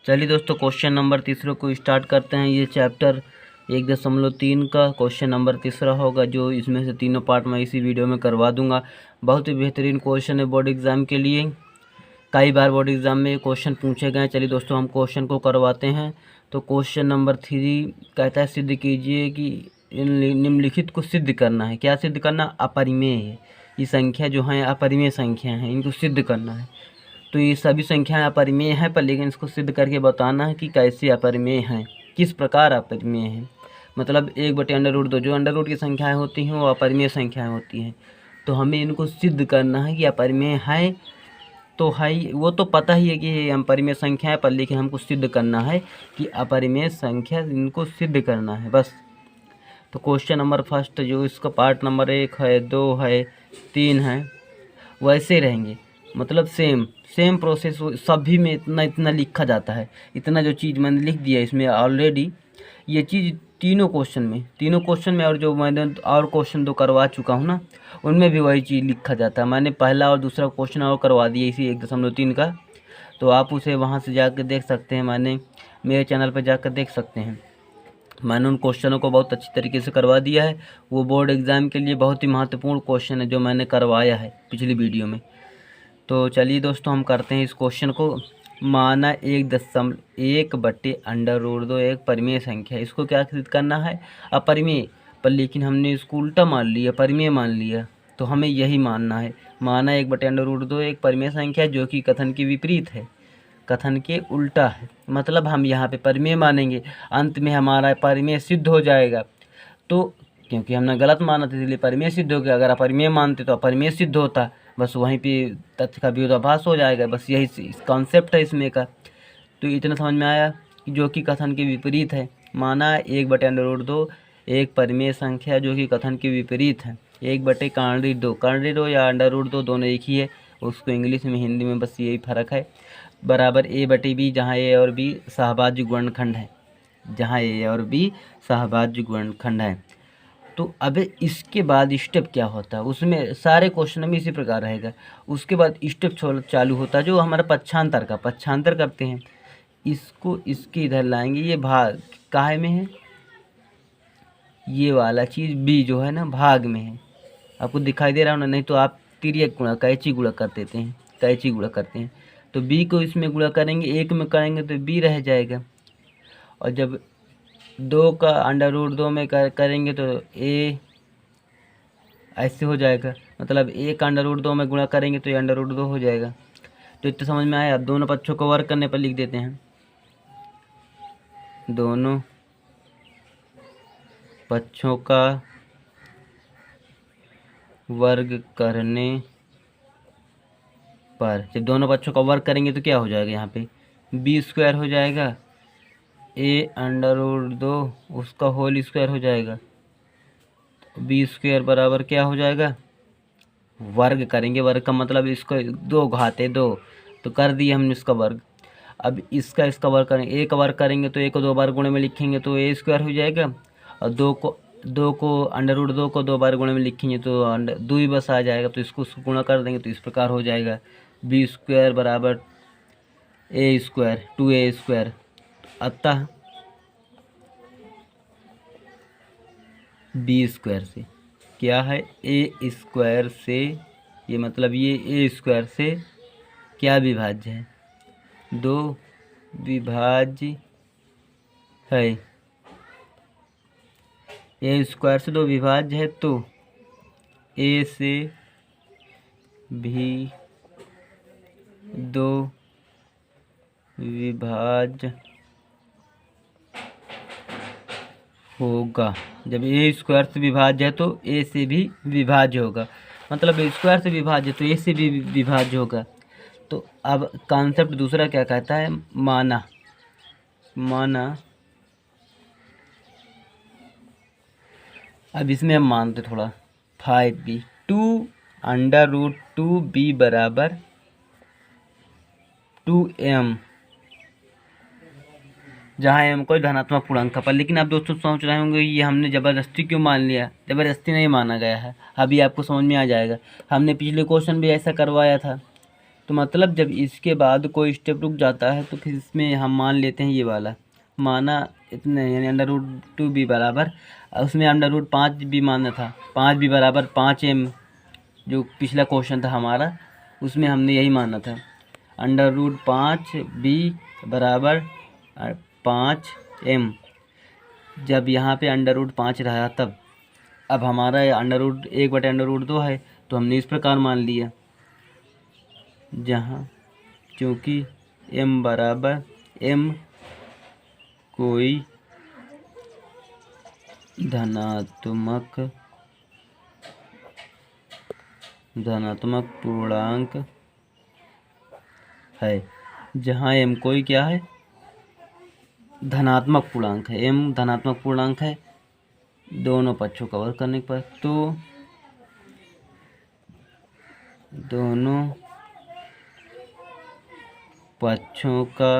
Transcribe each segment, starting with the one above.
चलिए दोस्तों, question number तीसरे को स्टार्ट करते हैं। ये चैप्टर 1.3 का क्वेश्चन नंबर तीसरा होगा, जो इसमें से तीनों पार्ट मैं इसी वीडियो में करवा दूंगा। बहुत ही बेहतरीन क्वेश्चन है बोर्ड एग्ज़ाम के लिए। कई बार बोर्ड एग्ज़ाम में क्वेश्चन पूछे गए। चलिए दोस्तों, हम क्वेश्चन को करवाते हैं। तो क्वेश्चन नंबर 3 कहता है, सिद्ध कीजिए कि निम्नलिखित को सिद्ध करना है। क्या सिद्ध करना? अपरिमेय है। ये संख्या जो है अपरिमेय संख्या है, इनको सिद्ध करना है। तो ये सभी संख्याएं अपरिमेय हैं, पर लेकिन इसको सिद्ध करके बताना है कि कैसे अपरिमेय हैं, किस प्रकार अपरिमेय हैं। मतलब 1/√2 जो अंडर रूट की संख्याएं होती हैं वो अपरिमेय संख्याएं होती हैं। तो हमें इनको सिद्ध करना है कि अपरिमेय है। तो है, वो तो पता ही है कि ये अपरिमेय संख्या है, पर लेकिन हमको सिद्ध करना है कि अपरिमेय संख्या, इनको सिद्ध करना है बस। तो क्वेश्चन नंबर फर्स्ट जो इसका पार्ट नंबर 1 है, 2 है, 3 है, वैसे रहेंगे। मतलब सेम प्रोसेस सभी में इतना इतना लिखा जाता है। इतना जो चीज़ मैंने लिख दिया इसमें ऑलरेडी, ये चीज़ तीनों क्वेश्चन में और जो मैंने और क्वेश्चन 2 करवा चुका हूँ ना, उनमें भी वही चीज़ लिखा जाता है। मैंने पहला और दूसरा क्वेश्चन और करवा दिया इसी 1.3 का। तो आप उसे वहाँ से जाकर देख सकते हैं। मैंने मेरे चैनल पर जाकर देख सकते हैं। मैंने उन क्वेश्चनों को बहुत अच्छी तरीके से करवा दिया है। वो बोर्ड एग्ज़ाम के लिए बहुत ही महत्वपूर्ण क्वेश्चन है जो मैंने करवाया है पिछली वीडियो में। तो चलिए दोस्तों, हम करते हैं इस क्वेश्चन को। माना 1.1/√2 एक परिमेय संख्या। इसको क्या सिद्ध करना है? अपरिमेय। पर लेकिन हमने इसको उल्टा मान लिया, परिमेय मान लिया। तो हमें यही मानना है। माना 1/√2 एक परिमेय संख्या जो कि कथन के विपरीत है, कथन के उल्टा है। मतलब हम यहाँ पे परिमेय मानेंगे, अंत में हमारा परिमेय सिद्ध हो जाएगा। तो क्योंकि हमने गलत माना था इसलिए परिमेय सिद्ध हो गया। अगर अपरिमेय मानते तो अपरिमेय सिद्ध होता। बस वहीं पे तथ्य का विरोधाभास हो जाएगा। बस यही कॉन्सेप्ट है इसमें का। तो इतना समझ में आया कि जो कि कथन के विपरीत है। माना 1/√2 एक परिमेय संख्या जो कि कथन के विपरीत है। 1/√2 या √2 दोनों एक ही है। उसको इंग्लिश में, हिंदी में बस यही फ़र्क है। बराबर a/b, जहाँ a और b सहभाज्य गुणनखंड है। तो अब इसके बाद स्टेप क्या होता है, उसमें सारे क्वेश्चन में इसी प्रकार रहेगा। उसके बाद स्टेप चालू होता है जो हमारा पक्षांतर करते हैं। इसको इसके इधर लाएंगे। ये भाग काहे में है? ये वाला चीज़ बी जो है ना, भाग में है। आपको दिखाई दे रहा हो ना? नहीं तो आप तिर्यक गुणा, कैंची गुणा करते हैं। तो बी को इसमें गुणा करेंगे, एक में करेंगे तो बी रह जाएगा। और जब 2 का √2 में करेंगे तो ए ऐसे हो जाएगा। मतलब 1 का √2 में गुणा करेंगे तो ये √2 हो जाएगा। तो इतना समझ में आया। अब दोनों पक्षों को वर्ग करने पर लिख देते हैं। दोनों पक्षों का वर्ग करने पर, जब दोनों पक्षों का वर्ग करेंगे तो क्या हो जाएगा? यहाँ पे b² हो जाएगा। a√2 उसका होल स्क्वायर हो जाएगा। b² बराबर क्या हो जाएगा? वर्ग करेंगे। वर्ग का मतलब इसको 2 घाते 2, तो कर दिए हमने इसका वर्ग। अब इसका वर्ग करेंगे। a का वर्ग करेंगे तो a को 2 बार गुणे में लिखेंगे तो a² हो जाएगा। और 2 को √2 को 2 बार गुणे में लिखेंगे तो 2 ही बस आ जाएगा। तो इसको गुणा कर देंगे तो इस प्रकार हो जाएगा। b² बराबर a², 2a²। अतः b² से क्या है? a² से, ये मतलब ये a² से क्या विभाज्य है? 2 विभाज्य है। a² से 2 विभाज्य है, तो a से भी 2 विभाज्य होगा। जब a² से विभाज्य है तो a से भी विभाज्य होगा। मतलब a² से विभाज्य तो a से भी विभाज्य होगा। तो अब कॉन्सेप्ट दूसरा क्या कहता है? माना अब इसमें हम मानते थोड़ा 5b, 2√2b बराबर 2m, जहाँ m कोई धनात्मक पूर्णांक पर। लेकिन आप दोस्तों सोच रहे होंगे ये हमने ज़बरदस्ती क्यों मान लिया? ज़बरदस्ती नहीं माना गया है, अभी आपको समझ में आ जाएगा। हमने पिछले क्वेश्चन भी ऐसा करवाया था। तो मतलब जब इसके बाद कोई स्टेप रुक जाता है तो फिर इसमें हम मान लेते हैं ये वाला, माना इतने यानी अंडर रूट 2 बी बराबर, उसमें अंडर रूट 5 भी मानना था, 5 बी बराबर 5m, जो पिछला क्वेश्चन था हमारा उसमें हमने यही माना था, अंडर रूट 5 बी बराबर 5m। जब यहाँ पे अंडर रूट 5 रहा तब, अब हमारा अंडर रूट 1/अंडर रूट 2 है तो हमने इस प्रकार मान लिया, जहाँ चूँकि m बराबर m कोई धनात्मक पूर्णांक है, जहाँ m कोई क्या है, धनात्मक पूर्णांक है, m धनात्मक पूर्णांक है, दोनों पक्षों कवर करने पर, तो दोनों पक्षों का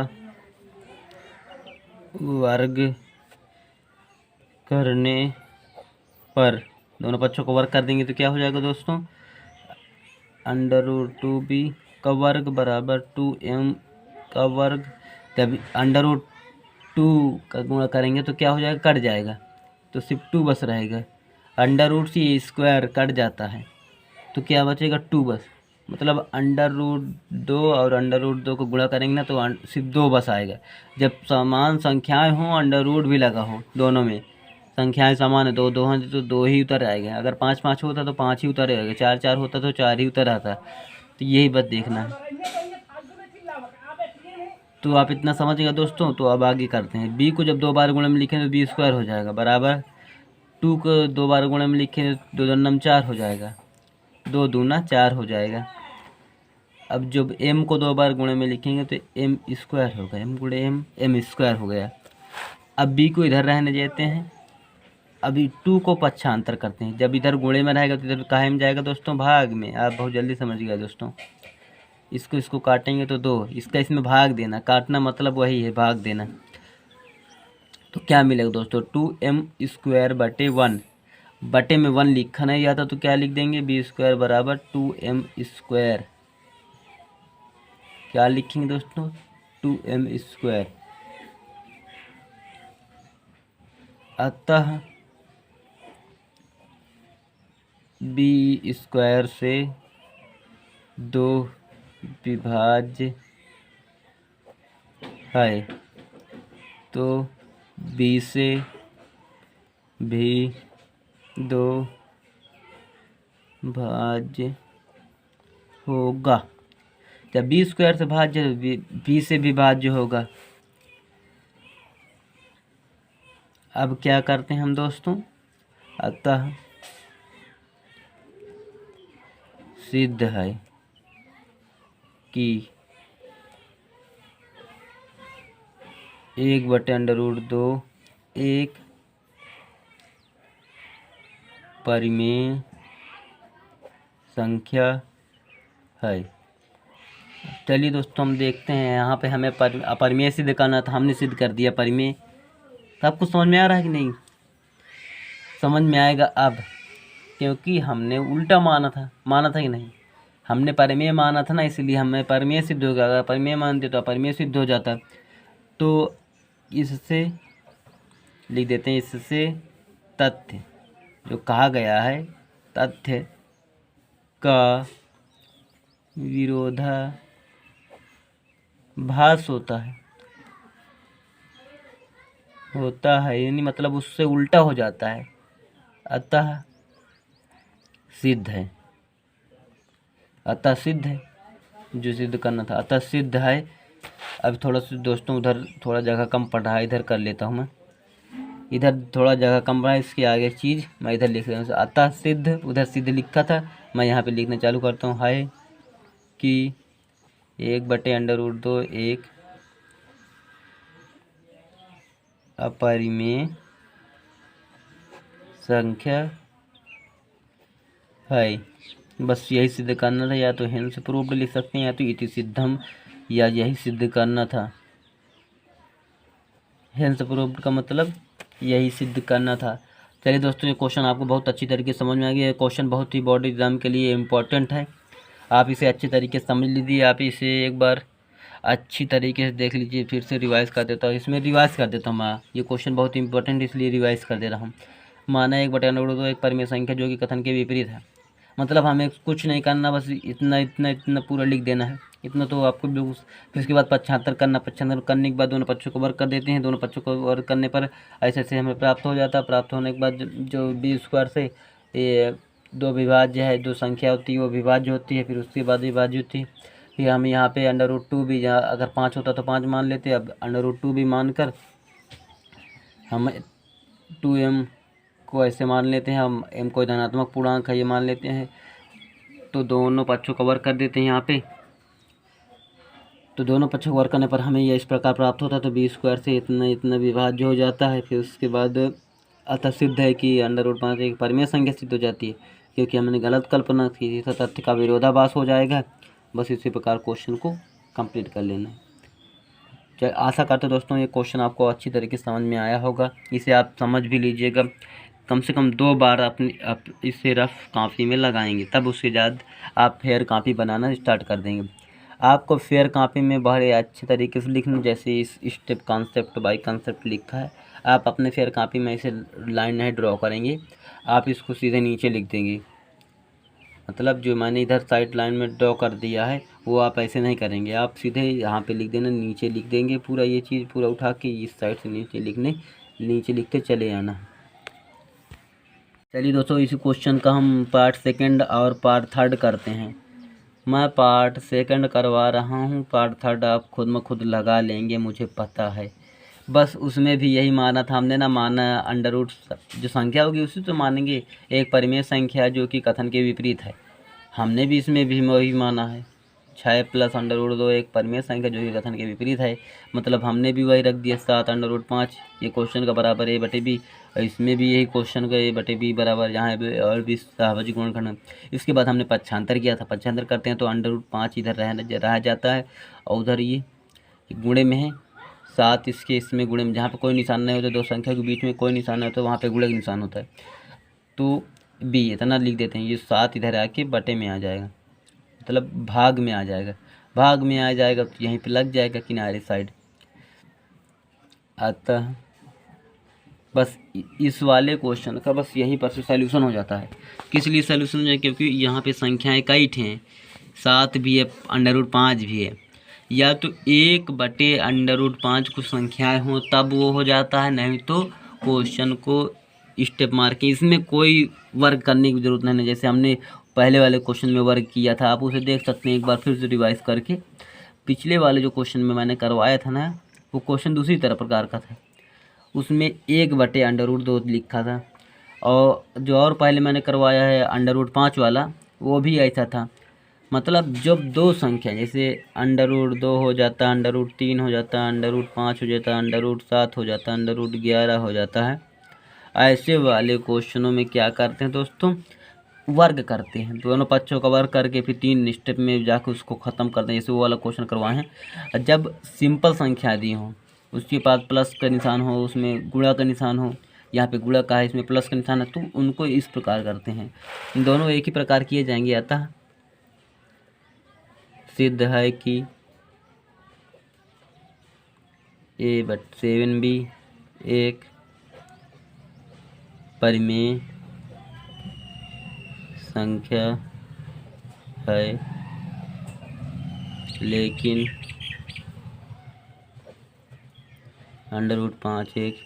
वर्ग करने पर, दोनों पक्षों को वर्ग कर देंगे तो क्या हो जाएगा दोस्तों, अंडर रूट 2 बी का वर्ग बराबर 2m का वर्ग। जब अंडर रूट 2 का गुणा करेंगे तो क्या हो जाएगा, कट जाएगा, तो सिर्फ 2 बस रहेगा। अंडर रूट से स्क्वायर कट जाता है तो क्या बचेगा, 2 बस। मतलब अंडर रूट 2 और अंडर रूट 2 को गुणा करेंगे ना तो सिर्फ 2 बस आएगा। जब समान संख्याएं हों, अंडर रूट भी लगा हो, दोनों में संख्याएं समान है, 2 2 हैं तो 2 ही उतर आएगा, अगर 5 5 होता तो 5 ही उतर आएगा, 4 4 होता तो 4 ही उतर आता। तो यही बस देखना है। तो आप इतना समझिएगा दोस्तों। तो अब आगे करते हैं, बी को जब 2 बार गुणे में लिखें तो बी स्क्वायर हो जाएगा, बराबर 2 को 2 बार गुणे में लिखें तो 2 दूना 4 हो जाएगा, 2 दूना 4 हो जाएगा। अब जब m को 2 बार गुणे में लिखेंगे तो m स्क्वायर होगा, m गुणे m स्क्वायर हो गया। अब b को इधर रहने देते हैं, अभी 2 को पक्षांतर करते हैं। जब इधर गुणे में रहेगा तो इधर काहे में जाएगा दोस्तों, भाग में। आप बहुत जल्दी समझ गए दोस्तों। इसको काटेंगे तो 2, इसका इसमें भाग देना, काटना मतलब वही है भाग देना। तो क्या मिलेगा दोस्तों, 2m स्क्वायर बटे 1, बटे में 1 लिखा नहीं आता तो क्या लिख देंगे, बी स्क्वायर बराबर 2m स्क्वायर। क्या लिखेंगे दोस्तों, 2m स्क्वायर। अतः बी स्क्वायर से 2 विभाज्य है, तो बी से भी 2 भाज्य होगा। जब बी स्क्वायर से भाज्य बी से भी भाज्य होगा। अब क्या करते हैं हम दोस्तों, अतः सिद्ध है कि 1/√2 एक परिमेय संख्या है। चलिए दोस्तों हम देखते हैं, यहाँ पे हमें अपरिमेय सिद्ध करना था, हमने सिद्ध कर दिया परिमेय। तो आपको समझ में आ रहा है कि नहीं, समझ में आएगा अब, क्योंकि हमने उल्टा माना था कि नहीं, हमने परिमेय माना था ना, इसलिए हमें परिमेय सिद्ध हो गया। अगर परिमेय मानते तो अपरिमेय सिद्ध हो जाता। तो इससे लिख देते हैं, इससे तथ्य जो कहा गया है, तथ्य का विरोधाभास होता है, यानी मतलब उससे उल्टा हो जाता है। अतः सिद्ध है, अतः सिद्ध है, जो सिद्ध करना था अतः सिद्ध है। अब थोड़ा सा दोस्तों उधर थोड़ा जगह कम पड़ा है, इधर कर लेता हूँ मैं, इधर थोड़ा जगह कम पड़ा है, इसके आगे चीज़ मैं इधर लिख रहा हूँ। अतः सिद्ध, उधर सिद्ध लिखा था, मैं यहाँ पे लिखना चालू करता हूँ, है कि 1/√2 एक अपरिमेय संख्या है। बस यही सिद्ध करना था, या तो हेंस प्रूव्ड लिख सकते हैं, या तो इति सिद्धम, या यही सिद्ध करना था। हेंस प्रूव्ड का मतलब यही सिद्ध करना था। चलिए दोस्तों, ये क्वेश्चन आपको बहुत अच्छी तरीके से समझ में आ गया। ये क्वेश्चन बहुत ही बोर्ड एग्जाम के लिए इम्पोर्टेंट है। आप इसे अच्छे तरीके से समझ लीजिए। आप इसे एक बार अच्छी तरीके से देख लीजिए। फिर से रिवाइज़ कर देता हूँ, इसमें रिवाइज़ कर देता हूँ मैं। ये क्वेश्चन बहुत इंपॉर्टेंट इसलिए रिवाइज़ कर दे रहा हूँ। माना 1/√2 एक परिमेय संख्या जो कि कथन के विपरीत है। मतलब हमें कुछ नहीं करना, बस इतना इतना इतना पूरा लिख देना है। इतना तो आपको बिल्कुल। फिर उसके बाद 75 करना, 75 करने के बाद दोनों पक्षों को वर्ग कर देते हैं। दोनों पक्षों को वर्ग करने पर ऐसे ऐसे हमें प्राप्त हो जाता है। प्राप्त होने के बाद जो b² से ये दो विभाज्य है, जो संख्या होती है वो विभाज्य होती है, फिर उसके बाद विभाज्य होती है। फिर हम यहाँ पे √2 भी, जहाँ अगर 5 होता तो 5 मान लेते। अब √2 भी मानकर हम 2m को ऐसे मान लेते हैं। हम m को धनात्मक पूर्णांक है ये मान लेते हैं। तो दोनों पक्षों का वर्ग कर देते हैं यहाँ पे। तो दोनों पक्षों को वर्ग करने पर हमें यह इस प्रकार प्राप्त होता है। तो b² से इतना इतना विभाज्य हो जाता है। फिर उसके बाद अतः सिद्ध है कि √5 एक परिमेय संख्या सिद्ध हो जाती है, क्योंकि हमने गलत कल्पना की थी। तथ्य का विरोधाभास हो जाएगा। बस इसी प्रकार क्वेश्चन को कंप्लीट कर लेना है। चलिए, आशा करते दोस्तों ये क्वेश्चन आपको अच्छी तरीके से समझ में आया होगा। इसे आप समझ भी लीजिएगा। कम से कम 2 बार आप इसे रफ कॉपी में लगाएंगे, तब उसके बाद आप फेयर कॉपी बनाना स्टार्ट कर देंगे। आपको फेयर कॉपी में बड़े अच्छे तरीके से लिखना, जैसे इस स्टेप कॉन्सेप्ट बाय कॉन्सेप्ट लिखा है। आप अपने फेयर कॉपी में इसे लाइन नहीं ड्रॉ करेंगे, आप इसको सीधे नीचे लिख देंगे। मतलब जो मैंने इधर साइड लाइन में ड्रॉ कर दिया है वो आप ऐसे नहीं करेंगे, आप सीधे यहाँ पे लिख देना, नीचे लिख देंगे। पूरा ये चीज़ पूरा उठा के इस साइड से नीचे लिखते चले आना। चलिए दोस्तों, इस क्वेश्चन का हम पार्ट 2 और पार्ट 3 करते हैं। मैं पार्ट 2 करवा रहा हूँ, पार्ट 3 आप खुद में खुद लगा लेंगे, मुझे पता है। बस उसमें भी यही माना था हमने ना, माना अंडर जो संख्या होगी उसी तो मानेंगे, एक परिमेय संख्या जो कि कथन के विपरीत है। हमने भी इसमें भी वही माना है, 6 + √2 एक परिमेय संख्या जो कि कथन के विपरीत है। मतलब हमने भी वही रख दिया 7 √5 ये क्वेश्चन का बराबर a/b। इसमें भी यही क्वेश्चन का a/b बराबर यहाँ पे और भी साहभाजिक गुणनखंड। इसके बाद हमने पक्षांतर किया था। पक्षांतर करते हैं तो √5 इधर रह जाता है और उधर ये गुणे में है 7, इसमें गुणे में, जहाँ पे कोई निशान नहीं होता, दो संख्या के बीच में कोई निशान नहीं होता, वहाँ पे गुणे का निशान होता है। तो b इतना लिख देते हैं। ये 7 इधर आके बटे में आ जाएगा, मतलब भाग में आ जाएगा। भाग में आ जाएगा तो यहीं पे लग जाएगा किनारे साइड। अतः बस इस वाले क्वेश्चन का बस यहीं पर से सॉल्यूशन हो जाता है। किस लिए सॉल्यूशन हो जाए? क्योंकि यहाँ पे संख्याएं कई हैं, 7 भी है, √5 भी है। या तो 1/√5 कुछ संख्याएं हों तब वो हो जाता है, नहीं तो क्वेश्चन को स्टेप मार के, इसमें कोई वर्क करने की ज़रूरत नहीं है। जैसे हमने पहले वाले क्वेश्चन में वर्क किया था, आप उसे देख सकते हैं एक बार फिर से रिवाइज करके। पिछले वाले जो क्वेश्चन में मैंने करवाया था ना, वो क्वेश्चन दूसरी तरह प्रकार का था। उसमें 1/√2 लिखा था, और जो और पहले मैंने करवाया है √5 वाला, वो भी ऐसा था। मतलब जब दो संख्या, जैसे √2 हो जाता, √3 हो जाता, √5 हो जाता, √7 हो जाता, √11 हो जाता है, ऐसे वाले क्वेश्चनों में क्या करते हैं दोस्तों, वर्ग करते हैं। दोनों पक्षों का वर्ग करके फिर 3 स्टेप में जाकर उसको ख़त्म करते हैं। जैसे वो वाला क्वेश्चन करवाए हैं। जब सिंपल संख्या दी हो, उसके बाद प्लस का निशान हो, उसमें गुणा का निशान हो, यहाँ पे गुणा का है, इसमें प्लस का निशान है, तो उनको इस प्रकार करते हैं। दोनों एक ही प्रकार किए जाएंगे। अतः सिद्ध है कि a/7b एक परिमेय संख्या है, लेकिन √5 एक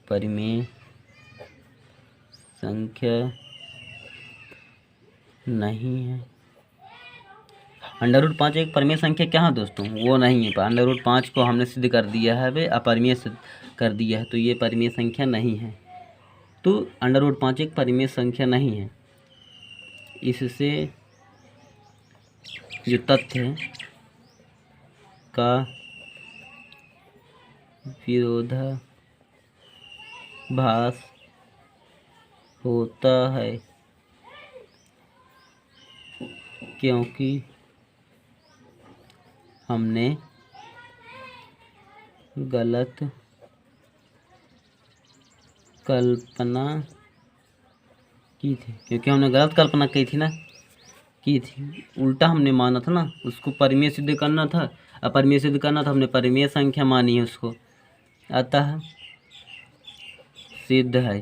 परिमेय संख्या नहीं है। √5 एक परिमेय संख्या क्या है दोस्तों? वो नहीं है। √5 को हमने सिद्ध कर दिया है, वे अपरिमेय सिद्ध कर दिया है, तो ये परिमेय संख्या नहीं है। तो √5 एक परिमेय संख्या नहीं है। इससे जो तथ्य है का विरोधाभास होता है, क्योंकि हमने गलत कल्पना की थी। की थी। उल्टा हमने माना था ना, उसको परिमेय सिद्ध करना था, अपरिमेय सिद्ध करना था, हमने परिमेय संख्या मानी है उसको। अतः सिद्ध है।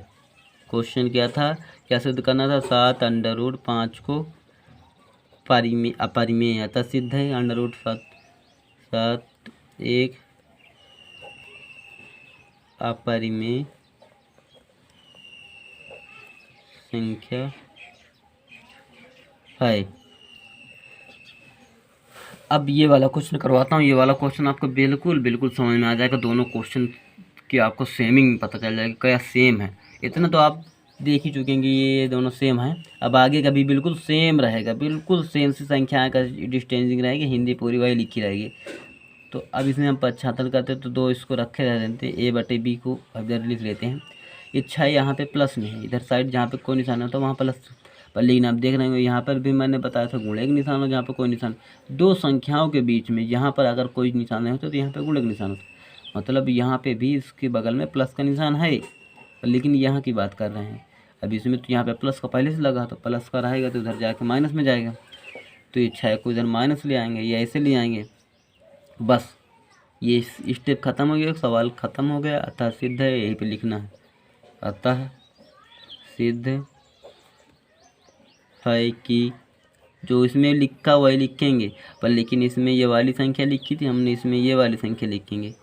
क्वेश्चन क्या था, क्या सिद्ध करना था? 7√5 को परिमेय अपरिमेय, अतः सिद्ध है। √7 एक अपरिमेय संख्या है। अब ये वाला क्वेश्चन करवाता हूँ। ये वाला क्वेश्चन आपको बिल्कुल समझ में आ जाएगा। दोनों क्वेश्चन की आपको सेमिंग पता चल जाएगा, क्या सेम है। इतना तो आप देख ही चुकेंगे, ये दोनों सेम हैं। अब आगे का भी बिल्कुल सेम रहेगा, बिल्कुल सेम सी संख्या का डिस्टेंसिंग रहेगी, हिंदी पूरी वही लिखी रहेगी। तो अब इसमें हम पक्षांतर करते तो 2 इसको रखे रह देते, a/b को इधर लिख लेते हैं। इच्छा यहाँ पे प्लस में है, इधर साइड जहाँ पे कोई निशान होता है वहाँ प्लस पर, लेकिन आप देख रहे हो यहाँ पर भी मैंने बताया था गुणे का निशान हो, जहाँ पर कोई निशान। दो संख्याओं के बीच में यहाँ पर अगर कोई निशान नहीं होता तो यहाँ पर गुणे का निशान होता, मतलब यहाँ पे भी इसके बगल में प्लस का निशान है, लेकिन यहाँ की बात कर रहे हैं। अब इसमें तो यहाँ पे प्लस का पहले से लगा, तो प्लस का रहेगा तो उधर जाके माइनस में जाएगा, तो इच्छा को इधर माइनस ले आएंगे या ऐसे ले आएंगे। बस ये स्टेप खत्म हो गया, सवाल खत्म हो गया। अतः सिद्ध है, यहीं पे लिखना है। अतः सिद्ध है कि जो इसमें लिखा वही लिखेंगे, पर लेकिन इसमें ये वाली संख्या लिखी थी हमने, इसमें ये वाली संख्या लिखेंगे।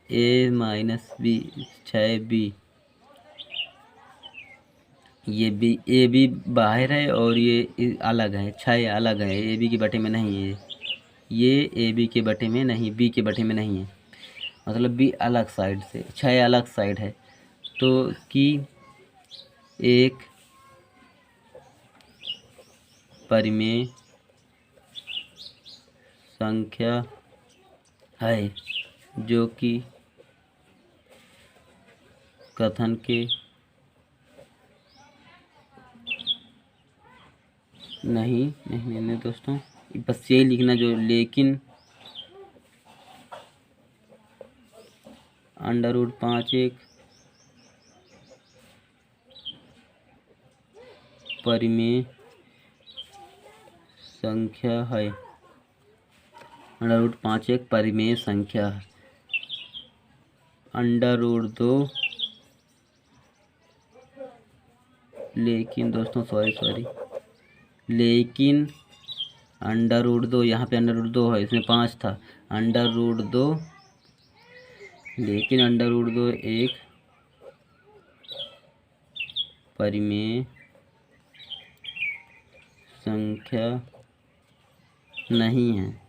a-b 6b, ये बी ए बी बाहर है और ये अलग है, 6 अलग है, ए बी के बटे में नहीं है, ये ए बी के बटे में नहीं, बी के बटे में नहीं है, मतलब बी अलग साइड से, 6 अलग साइड है। तो कि एक परिमेय संख्या है जो कि कथन के नहीं दोस्तों, बस यही लिखना जो, लेकिन √5 एक परिमेय संख्या है। √5 एक परिमेय संख्या है। √2, लेकिन दोस्तों सॉरी, लेकिन √2, यहाँ पे √2 है, इसमें 5 था, √2, लेकिन √2 एक परिमेय संख्या नहीं है।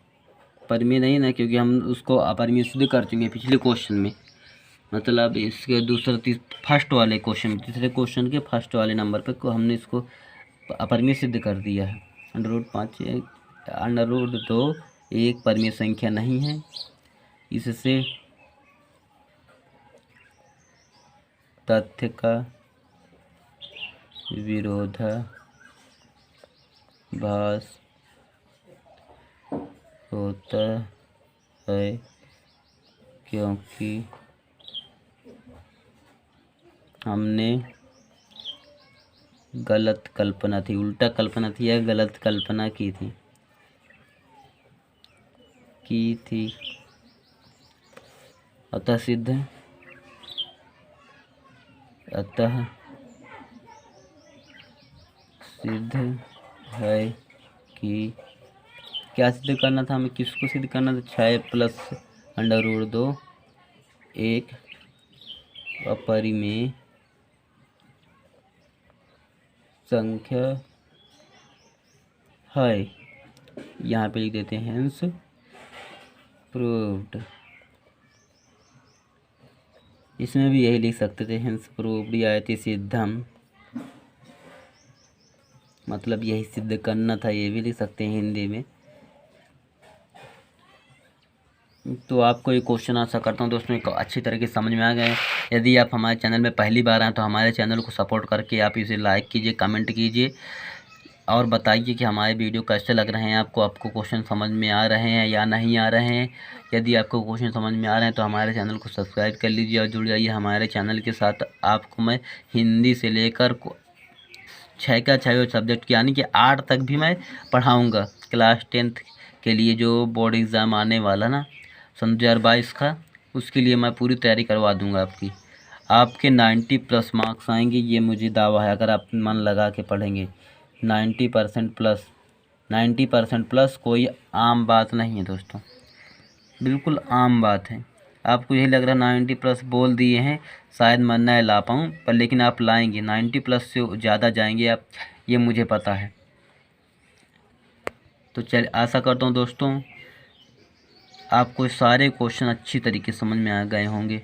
परिमेय नहीं ना, क्योंकि हम उसको अपरिमेय सिद्ध कर चुके हैं पिछले क्वेश्चन में, मतलब इसके फर्स्ट वाले क्वेश्चन, तीसरे क्वेश्चन के फर्स्ट वाले नंबर पे को हमने इसको अपरिमेय सिद्ध कर दिया है। √2 एक परिमेय संख्या नहीं है, इससे तथ्य का विरोधाभास होता है, क्योंकि हमने गलत कल्पना थी, उल्टा कल्पना थी या गलत कल्पना की थी। अतः सिद्ध है कि क्या सिद्ध करना था हमें, किसको सिद्ध करना था? 6 प्लस √2 एक अपरिमेय संख्या है। यहाँ पे लिख देते हैं हेंस प्रूव्ड। इसमें भी यही लिख सकते थे, हेंस प्रूव्ड या इति सिद्धम, मतलब यही सिद्ध करना था, ये भी लिख सकते हैं हिंदी में। तो आपको ये क्वेश्चन आशा करता हूँ दोस्तों एक अच्छी तरह से समझ में आ गए। यदि आप हमारे चैनल में पहली बार आए तो हमारे चैनल को सपोर्ट करके आप इसे लाइक कीजिए, कमेंट कीजिए और बताइए कि हमारे वीडियो कैसे लग रहे हैं आपको क्वेश्चन समझ में आ रहे हैं या नहीं आ रहे हैं। यदि आपको क्वेश्चन समझ में आ रहे हैं तो हमारे चैनल को सब्सक्राइब कर लीजिए और जुड़ जाइए हमारे चैनल के साथ। आपको मैं हिंदी से लेकर 6 का 6 सब्जेक्ट, यानी कि 8 तक भी मैं पढ़ाऊँगा। क्लास 10th के लिए जो बोर्ड एग्ज़ाम आने वाला ना सन 2022 का, उसके लिए मैं पूरी तैयारी करवा दूँगा आपकी। आपके 90+ मार्क्स आएंगे, ये मुझे दावा है, अगर आप मन लगा के पढ़ेंगे। 90% प्लस, 90% प्लस कोई आम बात नहीं है दोस्तों, बिल्कुल आम बात है। आपको यही लग रहा है 90+ बोल दिए हैं, शायद मैं न ला पाऊँ, पर लेकिन आप लाएंगे, 90+ से ज़्यादा जाएंगे आप, ये मुझे पता है। तो चल आशा करता हूँ दोस्तों आपको सारे क्वेश्चन अच्छी तरीके से समझ में आ गए होंगे।